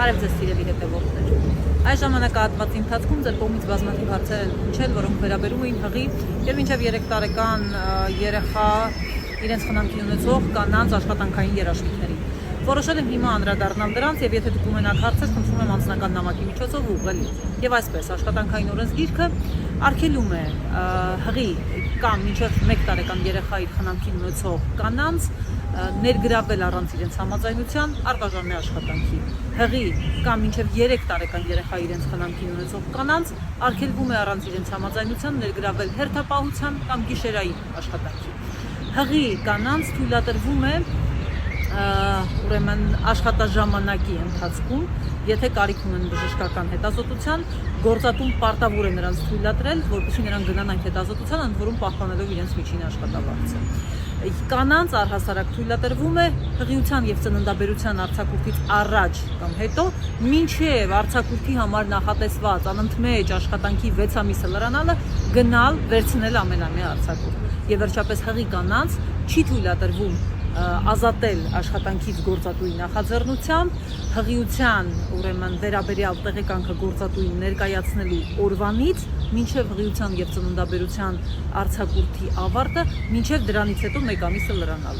Բարև ձեզ սիրելի հետևորդներ։ Այս ժամանակահատվածի ընթացքում ձեր կողմից բազմաթիվ հարցեր են հնչել, որոնք վերաբերում էին հղի եւ մինչեւ 3 տարեկան երեխա իրենց խնամքի ունեցող կանանց աշխատանքային երաշխիքներին։ Որոշել եմ հիմա անդրադառնալ դրանց եւ եթե դուք ունենաք հարցեր, խնդրում եմ անձնական նամակի միջոցով ուղղել։ Եվ այսպես աշխատանքային օրենսգիրքը արգելում է հղի կամ մինչև 1 տարեկան երեխա իր խնամքին ունեցող կանանց ներգրավել առանց իրենց համաձայնության արկաժանմե աշխատանքի։ Հղի կամ մինչև 3 տարեկան երեխա իրենց խնամքին ունեցող կանանց արգելվում է առանց իրենց համաձայնության ներգրավել հերթապահության կամ գիշերային աշխատանքի։ Հղի կանանց թույլատրվում է ուրեմն աշխատաժամանակի ընթացքում, եթե կարիք ունեն բժշկական հետազոտության, գործատուն պարտավոր է նրանց թույլատրել, որպեսզի նրանք գնան այդ հետազոտության, ընդ որում պահպանելով իրենց միջին աշխատավարձը։ Կանանց առհասարակ թույլատրվում է հղիության եւ ծննդաբերության արձակուրդից առաջ կամ հետո մինչեւ արձակուրդի համար նախատեսված անընդմեջ աշխատանքի 6 ամիսը լրանալը գնալ վերցնել ամենամյա արձակուրդ։ Եվ վերջապես հղի կանանց չի թույլատրվում ազատել աշխատանքից գործատուի նախաձեռնությամբ, հղիության ուրեմն վերաբերյալ տեղեկանքը գործատուին ներկայացնելու օրվանից մինչև հղիության եւ ծննդաբերության արձակուրդի ավարտը, մինչև դրանից հետո 1 ամիսը լրանալը։